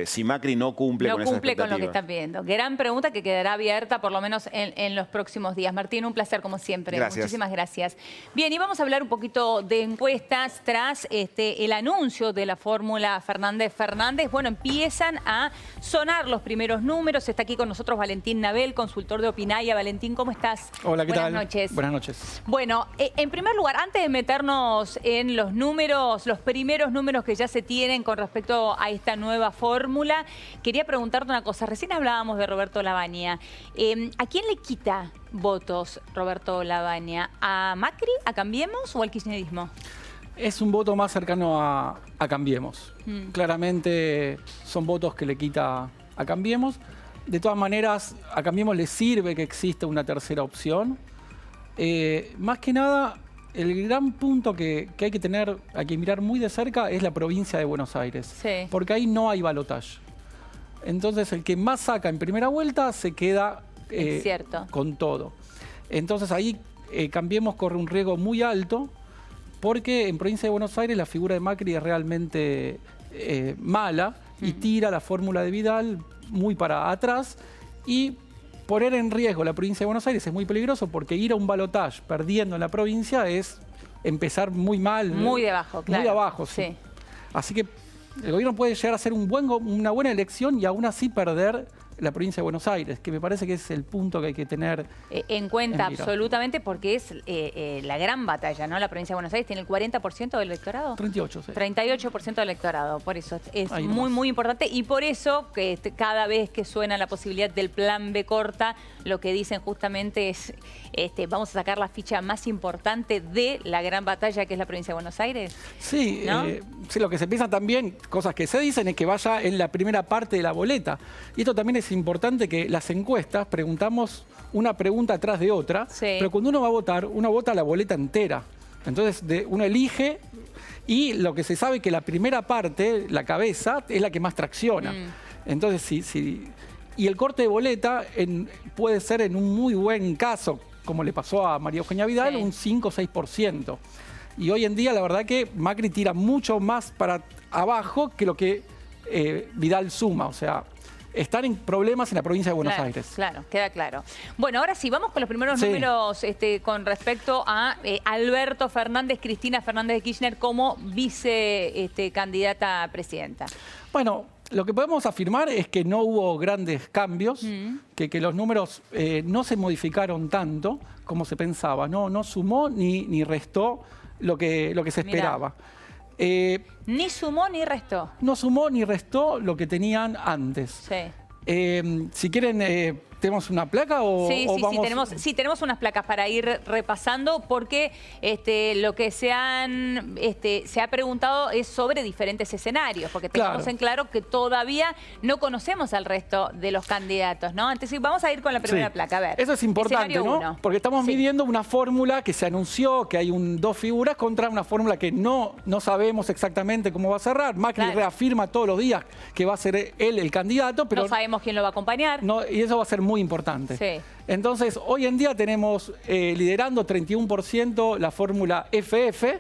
si Macri no cumple con esas expectativas. No cumple con lo que están viendo. Gran pregunta que quedará abierta por lo menos en los próximos días. Martín, un placer como siempre. Gracias. Muchísimas gracias. Bien, y vamos a hablar un poquito de encuestas tras el anuncio de la fórmula Fernández-Fernández. Bueno, empiezan a sonar los primeros números. Está aquí con nosotros Valentín Nabel, consultor de Opinaya. Valentín, ¿cómo estás? Hola, ¿qué tal? Buenas noches. Buenas noches. Bueno, en primer lugar, antes de meternos en los números, los primeros números que ya se tienen con respecto a esta nueva fórmula, quería preguntarte una cosa. Recién hablábamos de Roberto Lavagna. ¿A quién le quita votos Roberto Lavagna? ¿A Macri, a Cambiemos o al kirchnerismo? Es un voto más cercano a Cambiemos. Claramente son votos que le quita a Cambiemos. De todas maneras, a Cambiemos le sirve que exista una tercera opción. Más que nada, el gran punto que hay que mirar muy de cerca es la provincia de Buenos Aires. Sí. Porque ahí no hay balotaje. Entonces, el que más saca en primera vuelta se queda con todo. Entonces, ahí Cambiemos corre un riesgo muy alto porque en provincia de Buenos Aires la figura de Macri es realmente mala y tira la fórmula de Vidal muy para atrás, y poner en riesgo la provincia de Buenos Aires es muy peligroso porque ir a un balotaje perdiendo en la provincia es empezar muy mal. Muy de abajo, claro. Muy de abajo, sí. Así que el gobierno puede llegar a hacer una buena elección y aún así perder la provincia de Buenos Aires, que me parece que es el punto que hay que tener en cuenta absolutamente, porque es la gran batalla, ¿no? La provincia de Buenos Aires tiene el 40% del electorado. 38, sí. 38% del electorado, por eso es muy importante, y por eso que cada vez que suena la posibilidad del plan B corta, lo que dicen justamente es vamos a sacar la ficha más importante de la gran batalla que es la provincia de Buenos Aires. Sí, ¿no? Sí, lo que se piensa también, cosas que se dicen, es que vaya en la primera parte de la boleta. Y esto también es importante, que las encuestas preguntamos una pregunta atrás de otra, pero cuando uno va a votar, uno vota la boleta entera. Entonces uno elige, y lo que se sabe es que la primera parte, la cabeza, es la que más tracciona. Entonces, y el corte de boleta puede ser en un muy buen caso, como le pasó a María Eugenia Vidal, un 5 o 6%. Y hoy en día la verdad que Macri tira mucho más para abajo que lo que Vidal suma. O sea, están en problemas en la provincia de Buenos Aires. Claro, queda claro. Bueno, ahora sí, vamos con los primeros números con respecto a Alberto Fernández, Cristina Fernández de Kirchner como vicecandidata a presidenta. Bueno, lo que podemos afirmar es que no hubo grandes cambios, que los números no se modificaron tanto como se pensaba. No sumó ni restó lo que se esperaba. Ni sumó ni restó. No sumó ni restó lo que tenían antes. Si quieren, ¿tenemos una placa o vamos? Sí, tenemos unas placas para ir repasando, porque lo que se ha preguntado es sobre diferentes escenarios, porque tenemos en claro que todavía no conocemos al resto de los candidatos, ¿no? Entonces vamos a ir con la primera placa, a ver. Eso es importante, ¿no? 1. Porque estamos midiendo una fórmula que se anunció, que hay dos figuras, contra una fórmula que no sabemos exactamente cómo va a cerrar. Macri reafirma todos los días que va a ser él el candidato, pero no sabemos quién lo va a acompañar. Y eso va a ser muy importante. Entonces, hoy en día tenemos liderando 31% la fórmula FF.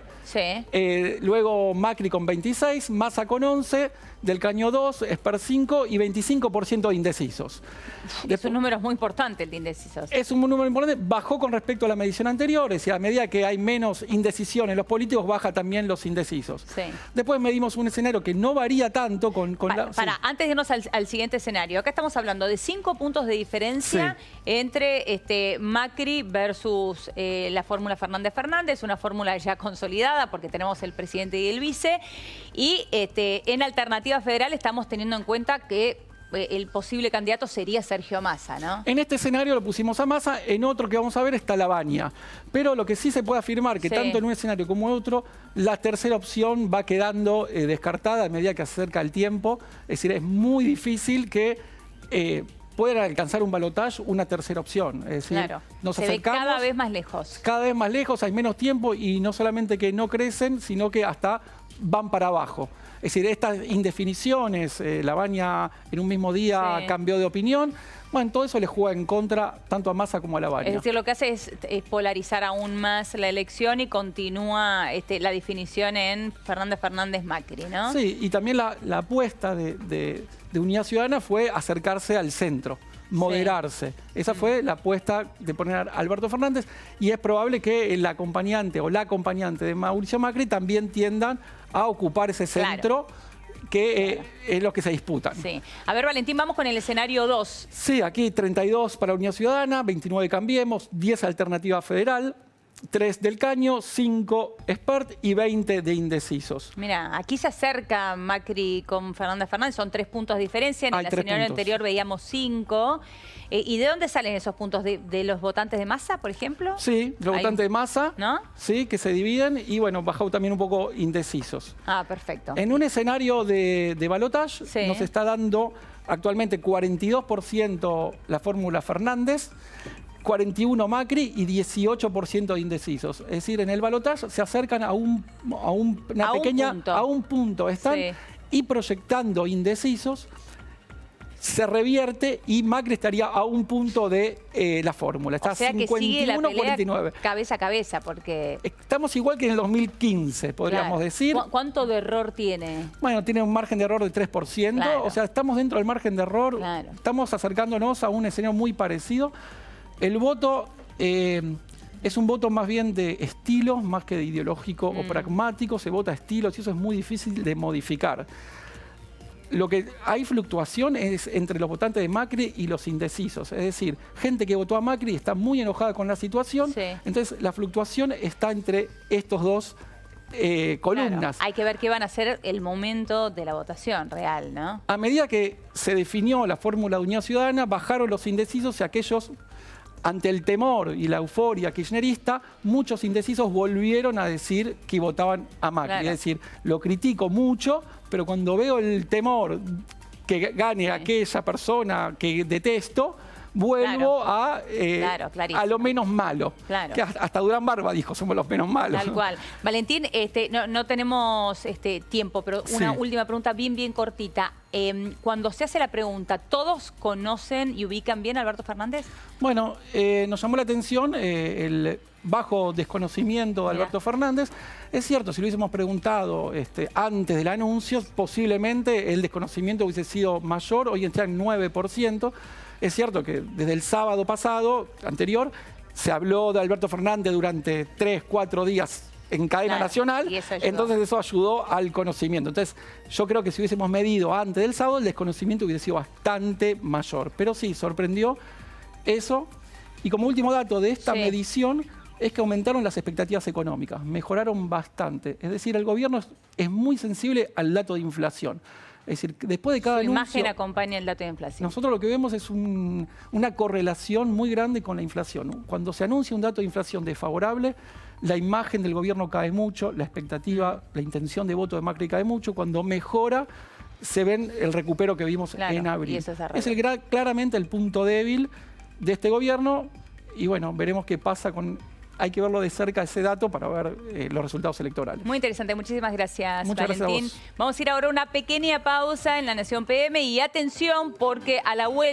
Luego Macri con 26, Massa con 11, Del Caño 2, Esper 5 y 25% de indecisos. Es un número muy importante el de indecisos. Es un número importante. Bajó con respecto a la medición anterior, es decir, a medida que hay menos indecisión en los políticos, baja también los indecisos. Después medimos un escenario que no varía tanto con antes de irnos al siguiente escenario, acá estamos hablando de 5 puntos de diferencia entre Macri versus la fórmula Fernández-Fernández, una fórmula ya consolidada porque tenemos el presidente y el vice, y en Alternativa Federal estamos teniendo en cuenta que el posible candidato sería Sergio Massa, ¿no? En este escenario lo pusimos a Massa, en otro que vamos a ver está Lavagna. Pero lo que sí se puede afirmar que tanto en un escenario como en otro, la tercera opción va quedando descartada a medida que se acerca el tiempo. Es decir, es muy difícil que puedan alcanzar un balotaje una tercera opción. Es decir, nos acercamos cada vez más lejos. Cada vez más lejos, hay menos tiempo, y no solamente que no crecen, sino que hasta van para abajo. Es decir, estas indefiniciones, la Baña en un mismo día cambió de opinión, bueno, todo eso le juega en contra tanto a Massa como a la Baña. Es decir, lo que hace es polarizar aún más la elección y continúa la definición en Fernández-Macri, ¿no? Sí, y también la apuesta de Unidad Ciudadana fue acercarse al centro, moderarse. Esa fue la apuesta de poner a Alberto Fernández, y es probable que el acompañante o la acompañante de Mauricio Macri también tiendan a ocupar ese centro, que es lo que se disputan. Sí. A ver, Valentín, vamos con el escenario 2. Sí, aquí 32 para Unidad Ciudadana, 29 Cambiemos, 10 Alternativa Federal, 3 del Caño, 5 Spert y 20 de indecisos. Mira, aquí se acerca Macri con Fernández, son 3 puntos de diferencia. En el escenario anterior veíamos 5. ¿Y de dónde salen esos puntos? ¿De los votantes de Massa, por ejemplo? Sí, los votantes de Massa, ¿no? Sí, que se dividen, y bueno, bajó también un poco indecisos. Ah, perfecto. En un escenario de balotaje nos está dando actualmente 42% la fórmula Fernández, 41 Macri y 18% de indecisos. Es decir, en el balotaje se acercan a un punto. Están y proyectando indecisos, se revierte y Macri estaría a un punto de la fórmula. Está 51-49. Cabeza a cabeza, porque... Estamos igual que en el 2015, podríamos decir. ¿Cuánto de error tiene? Bueno, tiene un margen de error de 3%. O sea, estamos dentro del margen de error. Estamos acercándonos a un escenario muy parecido. El voto es un voto más bien de estilos, más que de ideológico o pragmático. Se vota a estilos y eso es muy difícil de modificar. Lo que hay fluctuación es entre los votantes de Macri y los indecisos. Es decir, gente que votó a Macri está muy enojada con la situación. Entonces, la fluctuación está entre estos dos columnas. Hay que ver qué van a ser el momento de la votación real, ¿no? A medida que se definió la fórmula de Unidad Ciudadana, bajaron los indecisos y aquellos, ante el temor y la euforia kirchnerista, muchos indecisos volvieron a decir que votaban a Macri. Es decir, lo critico mucho, pero cuando veo el temor que gane aquella persona que detesto, vuelvo a lo menos malo. Que hasta Durán Barba dijo, somos los menos malos. Tal cual. Valentín, no tenemos tiempo, pero una última pregunta bien cortita. Cuando se hace la pregunta, ¿todos conocen y ubican bien a Alberto Fernández? Bueno, nos llamó la atención el bajo desconocimiento de Alberto Fernández. Es cierto, si lo hubiésemos preguntado antes del anuncio, posiblemente el desconocimiento hubiese sido mayor, hoy está en 9%. Es cierto que desde el sábado pasado, anterior, se habló de Alberto Fernández durante 3-4 días en cadena nacional, entonces eso ayudó al conocimiento. Entonces yo creo que si hubiésemos medido antes del sábado, el desconocimiento hubiese sido bastante mayor. Pero sí, sorprendió eso. Y como último dato de esta medición, es que aumentaron las expectativas económicas, mejoraron bastante. Es decir, el gobierno es muy sensible al dato de inflación. Es decir, después de cada anuncio... Su imagen acompaña el dato de inflación. Nosotros lo que vemos es una correlación muy grande con la inflación. Cuando se anuncia un dato de inflación desfavorable, la imagen del gobierno cae mucho, la expectativa, la intención de voto de Macri cae mucho. Cuando mejora, se ven el recupero que vimos en abril. Es claramente el punto débil de este gobierno y bueno, veremos qué pasa con... Hay que verlo de cerca ese dato para ver los resultados electorales. Muy interesante, muchísimas gracias, Valentín. Gracias a vos. Vamos a ir ahora a una pequeña pausa en La Nación PM y atención porque a la vuelta